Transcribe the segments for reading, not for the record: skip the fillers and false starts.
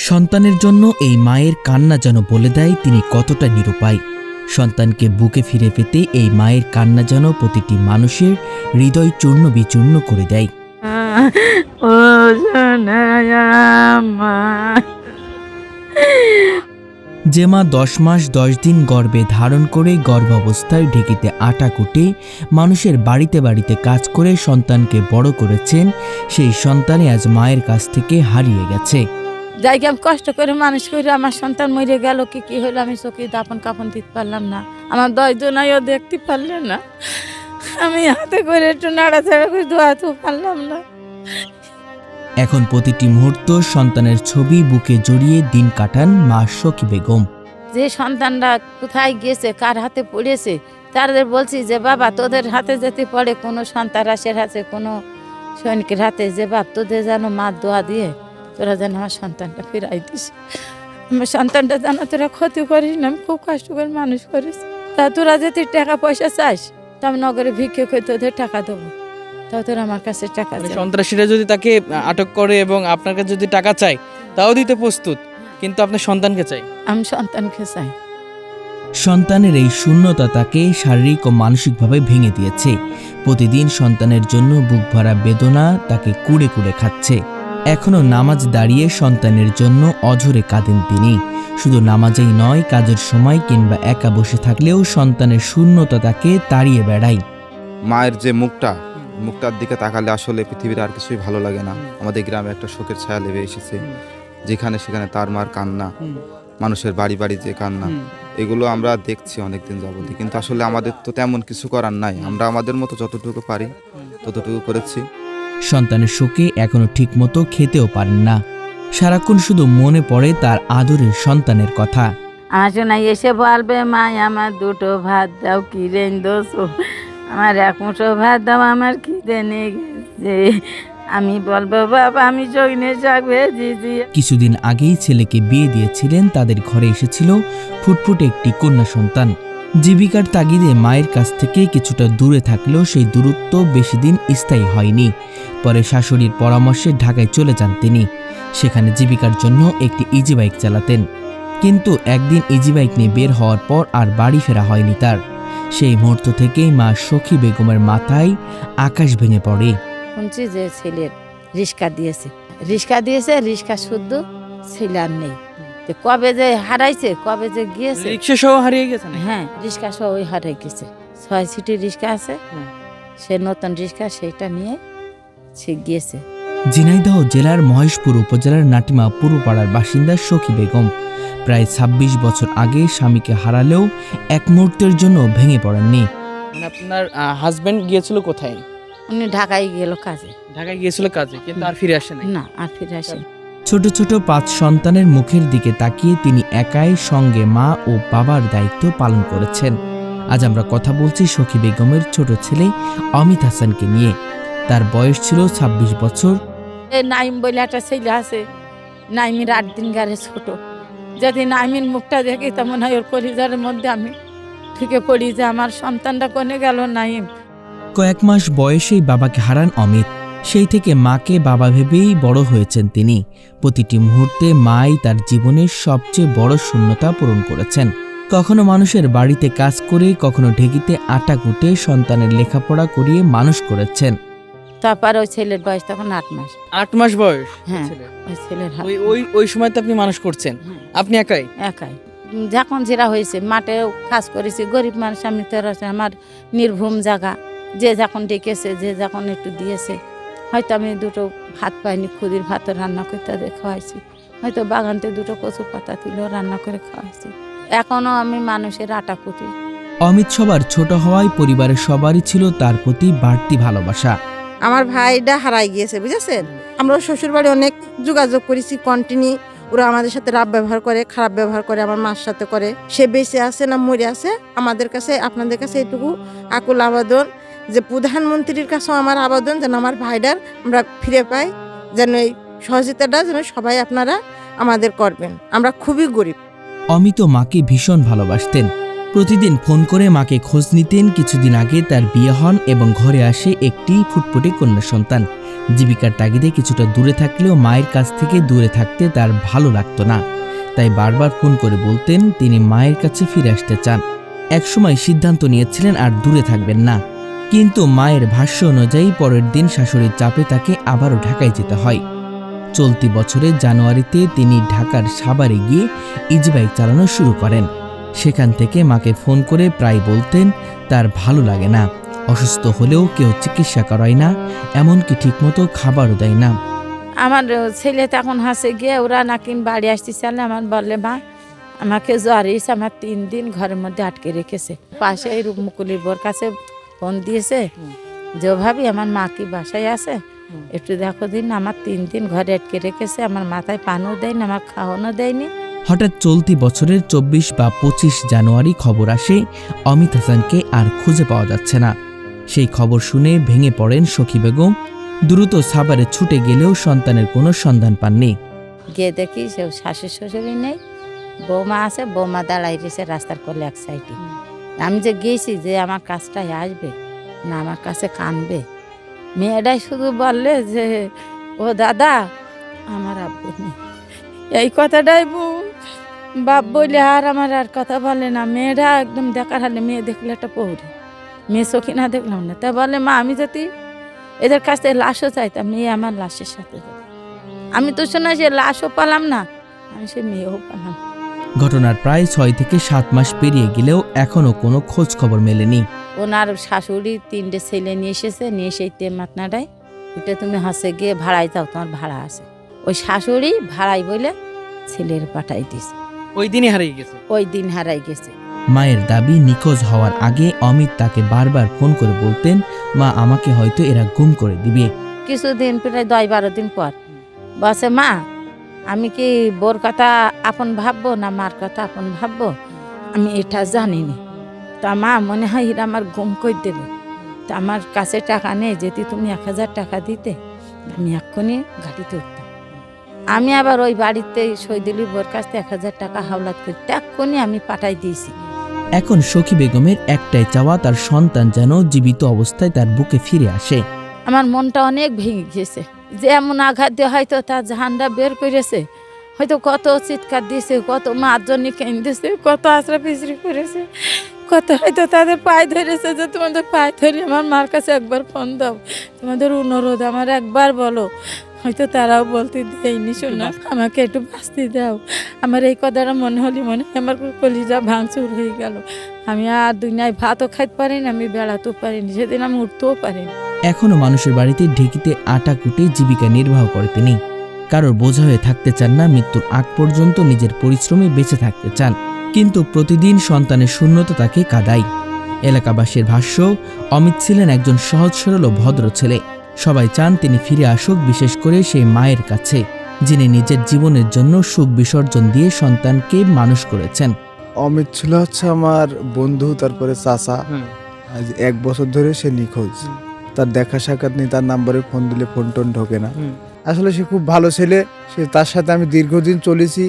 সন্তানের জন্য এই মায়ের কান্না যেন বলে দেয় তিনি কতটা নিরুপায়। সন্তানকে বুকে ফিরে পেতে এই মায়ের কান্না যেন প্রতিটি মানুষের হৃদয় চূর্ণ বিচূর্ণ করে দেয়। ও যে মা 10 মাস 10 দিন গর্ভে ধারণ করে গর্ভাবস্থায় ঢেকিতে আটা কুটে মানুষের বাড়িতে বাড়িতে কাজ করে সন্তানকে বড় করেছেন, সেই সন্তানই আজ মায়ের কাছ থেকে হারিয়ে গেছে। যাইকে আমি কষ্ট করে মানুষ করে আমার সন্তান মরে গেল, কি হলো আমি চোখে দাপন কাপন দিতে পারলাম না, আমার 10 জনাইও দেখতে পারলেন না, আমি হাতে করে একটু নাড়াচাড়া করে ধোয়াতে পারলাম না। এখন প্রতিটি মুহূর্ত সন্তানের ছবি বুকে জড়িয়ে দিন কাটান মা সখী বেগম। যে সন্তানরা কোথায় গিয়েছে, কার হাতে পড়েছে, তাদের বলছি যে বাবা তোদের হাতে যেতে পড়ে কোনো সন্ত্রাসের হাতে, কোনো সৈনিকের হাতে, যে বাপ তোদের যেন মা দোয়া দিয়ে তোরা যেন আমার সন্তানটা ফিরাই দিস, আমার সন্তানটা যেন তোরা ক্ষতি করিস না, আমি খুব কষ্ট করে মানুষ করিস। তা তোরা যদি টাকা পয়সা চাস তা আমি নগরে ভিক্ষে করে তোদের টাকা দেবো, তাও তোরা আমার কাছে টাকা দে। সন্ত্রাসীরা যদি তাকে আটক করে এবং আপনার কাছে যদি টাকা চায় তাও দিতে প্রস্তুত, কিন্তু আপনার সন্তানকে চাই। আমি সন্তানকে চাই। সন্তানের এই শূন্যতা তাকে শারীরিক ও মানসিকভাবে ভেঙে দিয়েছে। প্রতিদিন সন্তানের জন্য বুক ভরা বেদনা তাকে কুড়ে কুড়ে খাচ্ছে। এখনো নামাজ দাঁড়িয়ে সন্তানের জন্য অঝরে কাঁদেন তিনি। শুধু নামাজেই নয়, কাজের সময় কিংবা একা বসে থাকলেও সন্তানের শূন্যতা তাকে তাড়িয়ে বেড়ায়। মায়ের যে মুখটার দিকে তাকালে আসলে পৃথিবীর আর কিছুই ভালো লাগে না। আমাদের গ্রামে একটা শোকের ছায়া লেগে এসেছে, যেখানে সেখানে তার মার কান্না, মানুষের বাড়ি বাড়ি যে কান্না, এগুলো আমরা দেখছি অনেকদিন যাবত। কিন্তু আসলে আমাদের তো তেমন কিছু করার নাই, আমরা আমাদের মতো যতটুকু পারি ততটুকু করেছি। সন্তানের শোকে এখনো ঠিক মতো খেতেও পারেন না। সারাক্ষণ শুধু মনে পড়ে তার আদরের সন্তানের কথা। আমার শোনাই এসে বলবে মা আমার 2টো ভাত দাও, কি রেন দোষো, আমার 1 মুঠো ভাত দাও, আমার খিদে নেই গেছে। আমি বলবো বাবা আমি চোখনে শাক ভেজেছি। কিছুদিন আগেই ছেলেকে বিয়ে দিয়েছিলেন, তাদের ঘরে এসেছিল ফুটফুটে একটি কন্যা সন্তান। জীবিকার তাগিদে মায়ের কাছ থেকে কিছুটা দূরে থাকলেও সেই দূরত্ব বেশি দিন স্থায়ী হয়নি। পরে শাশুড়ির পরামর্শে ঢাকায় চলে যান তিনি। সেখানে জীবিকার জন্য একটি ইজি বাইক চালাতেন, কিন্তু একদিন ইজি বাইক নিয়ে বের হওয়ার পর আর বাড়ি ফেরা হয়নি তার। সেই মুহূর্ত থেকেই মা সখী বেগমের মাথায় আকাশ ভেঙে পড়ে। শুনছি যে ছেলের রিস্কা দিয়েছে, রিস্কা শুদ্ধ ছেলে আর নেই। কবে যে হারাইছে, কবে যে গিয়েছে, রিক্সা সহ হারিয়ে গেছে। হ্যাঁ রিস্কা সহ ওই হারাই গেছে। 6 সিটের রিস্কা আছে, সে নতুন রিস্কা, সেটা নিয়ে সে গিয়েছে। ঝিনাইদহ জেলার মহেশপুর উপজেলার নাটিমা পুরোপাড়ার বাসিন্দা সখী বেগম প্রায় 26 বছর আগে স্বামীকে হারালেও এক মুহূর্তের জন্য ভেঙে পড়েননি। মানে আপনার হাজবেন্ড গিয়েছিল কোথায়? উনি ঢাকায় গেল কাজে। ঢাকায় গিয়েছিল কাজে, কিন্তু আর ফিরে আসে নাই। না আর ফিরে আসেনি। ছোট ছোট 5 সন্তানের মুখের দিকে তাকিয়ে তিনি একাই সঙ্গে মা ও বাবার দায়িত্ব পালন করেছেন। আজ আমরা কথা বলছি সখী বেগমের ছোট ছেলে অমিত হাসানকে নিয়ে। তার বয়স ছিল 26 বছর। এই নাইম বলে একটা ছেলে আছে, নাইমের 8 দিন গারে ছোট। যদি নাইমের মুখটা দেখি তা মনে হয় ওর পরিবারের মধ্যে আমি ঢুকে পড়ি যে আমার সন্তানটা কোনে গেল নাইম। কয়েক মাস বয়সেই বাবাকে হারান অমিত। সেই থেকে মাকে বাবা ভেবেই বড় হয়েছেন তিনি। প্রতিটি মুহূর্তে মাই তার জীবনের সবচেয়ে বড় শূন্যতা পূরণ করেছেন। কখনো মানুষের বাড়িতে কাজ করে, কখনো ঢেকিতে আটা কুটে সন্তানের লেখাপড়া করিয়ে মানুষ করেছেন। তারপর ওই ছেলের বয়স তখন 8 মাস। 8 মাস বয়স। হ্যাঁ ছেলের। ওই ছেলের হাত। ওই সময়তে আপনি মানুষ করছেন? আপনি একাই? একাই। যখন যেটা হয়েছে মাঠেও কাজ করেছি, গরিব মানুষ আমি, তো আমার নির্ভূম জায়গা, যে যখন ডেকেছে, যে যখন একটু দিয়েছে, হয়তো আমি 2টো ভাত পাইনি, খুদির ভাতও রান্না করে তাদের খাওয়াইছি, হয়তো বাগানতে 2টো কচুর পাতা তুলেও রান্না করে খাওয়াইছি। এখনও আমি মানুষের আটা কুটি। অমিত সবার ছোট হওয়ায় পরিবারের সবারই ছিল তার প্রতি বাড়তি ভালোবাসা। আমার ভাইটা হারাই গিয়েছে, বুঝেছেন। আমরা শ্বশুর বাড়ি অনেক যোগাযোগ করেছি, কন্টিনিউ। ওরা আমাদের সাথে রাব ব্যবহার করে, খারাপ ব্যবহার করে, আমার মার সাথে করে। সে বেঁচে আছে না মরে আছে, আমাদের কাছে, আপনাদের কাছে এটুকু আকুল আবেদন যে প্রধানমন্ত্রীর কাছেও আমার আবেদন যেন আমার ভাইটার আমরা ফিরে পাই, যেন এই সহযোগিতাটা যেন সবাই আপনারা আমাদের করবেন। আমরা খুবই গরিব। অমিত মাকে ভীষণ ভালোবাসতেন। প্রতিদিন ফোন করে মাকে খোঁজ নিতেন। কিছুদিন আগে তার বিয়ে হন এবং ঘরে আসে একটি ফুটফুটে কন্যা সন্তান। জীবিকার তাগিদে কিছুটা দূরে থাকলেও মায়ের কাছ থেকে দূরে থাকতে তার ভালো লাগতো না, তাই বারবার ফোন করে বলতেন তিনি মায়ের কাছে ফিরে আসতে চান। একসময় সিদ্ধান্ত নিয়েছিলেন আর দূরে থাকবেন না, কিন্তু মায়ের ভাষ্য অনুযায়ী পরের দিন শাশুড়ির চাপে তাকে আবারও ঢাকায় যেতে হয়। চলতি বছরের জানুয়ারিতে তিনি ঢাকার সাভারে গিয়ে ইজিবাইক চালানো শুরু করেন। সেখান থেকে মাকে ফোন করে প্রায় বলতেন তার ভালো লাগে না, অসুস্থ হলেও কেউ চিকিৎসা করায় না, এমনকি ঠিকমতো খাবারও দেয় না। আমার ছেলে তখন হাসে গিয়ে ওরা নাকি বাড়ি আসতে চালে আমার বললে মা আমাকে জ্বর এসে আমার 3 দিন ঘরের মধ্যে আটকে রেখেছে। পাশে এই রূপমুকুলির বোর কাছে ফোন দিয়েছে যে ভাবি আমার মা কি বাসায় আছে, একটু দেখো দিন, আমার 3 দিন ঘরে আটকে রেখেছে, আমার মাথায় পানও দেয়নি, আমার খাওয়ানো দেয়নি। হঠাৎ চলতি বছরের 24 বা 25 জানুয়ারি খবর আসে অমিত হাসানকে আর খুঁজে পাওয়া যাচ্ছে না। সেই খবর শুনে ভেঙে পড়েন সখী বেগম। দ্রুত সাভারে ছুটে গেলেও সন্তানের কোনো সন্ধান পাননি। গিয়ে দেখি সে শাশুড়ি শ্বশুরই নেই, বৌমা আছে, বৌমা দাঁড়াই রয়েছে রাস্তার কোলে এক সাইডে। আমি যে গেছি যে আমার কাজটাই আসবে না, আমার কাছে কানবে। মেয়েটাই শুধু বললে যে ও দাদা আমার আব্বু নেই, এই কথাটাই বাপ বলে আর আমার আর কথা বলে না। মেয়েরা একদম দেখার হালে, মেয়ে দেখলে একটা পৌরি, মেয়ে চোখে না দেখলাম না। তা বলে মা আমি যদি এদের কাছ থেকে লাশও চাইতাম, মেয়ে আমার লাশের সাথে যেত। আমি তো শোনা সে লাশও পালাম না, আমি সে মেয়েও পালাম। ঘটনার প্রায় 6 থেকে 7 মাস পেরিয়ে গেলেও এখনো কোনো খোঁজ খবর মেলেনি। ওনার শাশুড়ি 3টে ছেলে নিয়ে এসেছে, নিয়ে সেই মাতনাটায় ওইটা তুমি হাসে গিয়ে ভাড়ায় যাও, তোমার ভাড়া আছে। ওই শাশুড়ি ভাড়াই বলে ছেলের পাঠাই দিয়েছে, ওই দিনই হারিয়ে গেছে। ওই দিন হারাই গেছে। মায়ের দাবি নিখোঁজ হওয়ার আগে অমিত তাকে বারবার ফোন করে বলতেন মা আমাকে হয়তো এরা গুম করে দিবে। কিছুদিন প্রায় 10-12 দিন পর বসে মা আমি কি বোর কথা আপন ভাববো না মার কথা আপন ভাববো আমি এটা জানি না। তা মা মনে হয় এরা আমার গুম করে দেবে, তা আমার কাছে টাকা নেই, যদি তুমি 1000 টাকা দিতে আমি এক্ষুনি গাড়িতে উঠতাম। আমি আবার ওই বাড়িতে শহীদুলি বোর কাছ থেকে 1000 টাকা হাওলাত করতে এক্ষুনি আমি পাঠাই দিয়েছি। এখন সখী বেগমের একটাই চাওয়া তার সন্তান যেন জীবিত অবস্থায় তার বুকে ফিরে আসে। আমার মনটা অনেক ভেঙে গেছে, যে এমন আঘাত দিয়ে হয়তো তার জাহানটা বের করেছে, হয়তো কত চিৎকার দিয়েছে, কত মার জন্য কেঁদেছে, কত আশ্রা পিছড়ি করেছে, কত হয়তো তাদের পায়ে ধরেছে যে তোমাদের পায়ে ধরে আমার মার কাছে একবার ফোন দাও, তোমাদের অনুরোধ আমার একবার বলো। হয়তো তারাও বলতে দেয়নি, শোনা আমাকে একটু বাঁচতে দাও। আমার এই কথাটা মনে হয় আমার কলিজা ভাঙচুর হয়ে গেল। আমি আর দুনিয়ায় ভাতও খাইতে পারিনি, আমি বেড়াতেও পারিনি, সেদিন আমি উঠতেও পারিনি। এখনো মানুষের বাড়িতে ঢেকিতে আটা কুটে জীবিকা নির্বাহ করে তিনি। কারোর বোঝা হয়ে থাকতে চান না, মৃত্যুর আগ পর্যন্ত নিজের পরিশ্রমে বেঁচে থাকতে চান। কিন্তু প্রতিদিন সন্তানের শূন্যতা তাকে কাঁদায়। এলাকাবাসীর ভাষ্য অমিত ছিলেন একজন সহজ সরল ও ভদ্র ছেলে। সবাই চান তিনি ফিরে আসুক, বিশেষ করে সেই মায়ের কাছে যিনি নিজের জীবনের জন্য সুখ বিসর্জন দিয়ে সন্তানকে মানুষ করেছেন। অমিত ছিল হচ্ছে আমার বন্ধু, তারপরে চাচা। আজ 1 বছর ধরে সে নিখোঁজ, তার দেখা সাক্ষাৎ নেই, তার নাম্বারে ফোন দিলে ফোন টোন ঢোকে না। আসলে সে খুব ভালো ছেলে, সে তার সাথে আমি দীর্ঘদিন চলেছি,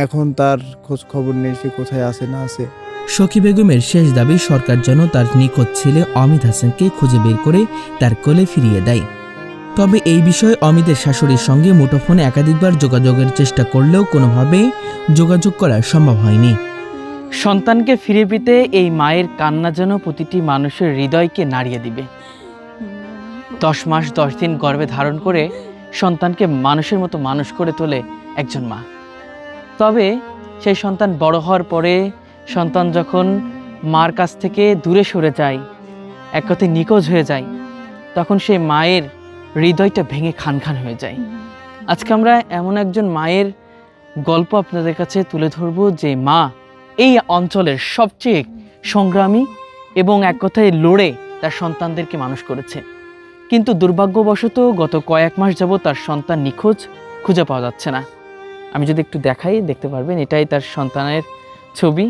এখন তার খোঁজ খবর নেই, সে কোথায় আছে না আছে। সখী বেগমের শেষ দাবি সরকার যেন তার নিখোঁজ ছেলে অমিত হাসানকে খুঁজে বের করে তার কোলে ফিরিয়ে দেয়। তবে এই বিষয়ে অমিতের শাশুড়ির সঙ্গে মুঠোফোনে একাধিকবার যোগাযোগের চেষ্টা করলেও কোনোভাবেই যোগাযোগ করা সম্ভব হয়নি। সন্তানকে ফিরে পেতে এই মায়ের কান্না যেন প্রতিটি মানুষের হৃদয়কে নাড়িয়ে দিবে। 10 মাস 10 দিন গর্ভে ধারণ করে সন্তানকে মানুষের মতো মানুষ করে তোলে একজন মা। তবে সেই সন্তান বড় হওয়ার পরে সন্তান যখন মার কাছ থেকে দূরে সরে যায়, এক কথায় নিখোঁজ হয়ে যায়, তখন সেই মায়ের হৃদয়টা ভেঙে খান খান হয়ে যায়। আজকে আমরা এমন একজন মায়ের গল্প আপনাদের কাছে তুলে ধরব, যে মা এই অঞ্চলের সবচেয়ে সংগ্রামী এবং এক কথায় লড়ে তার সন্তানদেরকে মানুষ করেছে। কিন্তু দুর্ভাগ্যবশত গত কয়েক মাস যাবত তার সন্তান নিখোঁজ, খুঁজে পাওয়া যাচ্ছে না। আমি যদি একটু দেখাই, দেখতে পারবেন এটাই তার সন্তানের ছবি।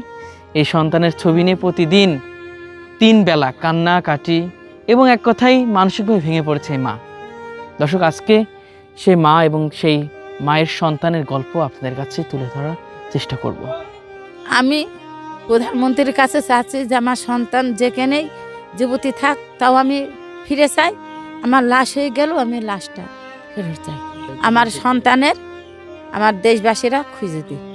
এই সন্তানের ছবি নিয়ে প্রতিদিন 3 বেলা কান্না কাটি এবং এক কথায় মানসিকভাবে ভেঙে পড়েছে এই মা। দর্শক, আজকে সেই মা এবং সেই মায়ের সন্তানের গল্প আপনাদের কাছে তুলে ধরার চেষ্টা করব। আমি প্রধানমন্ত্রীর কাছে চাচ্ছি যে আমার সন্তান যেখানেই যুবতী থাক, তাও আমি ফিরে চাই। আমার লাশ হয়ে গেল, আমি লাশটা ফেরত চাই। আমার সন্তানের, আমার দেশবাসীরা খুঁজে দিই।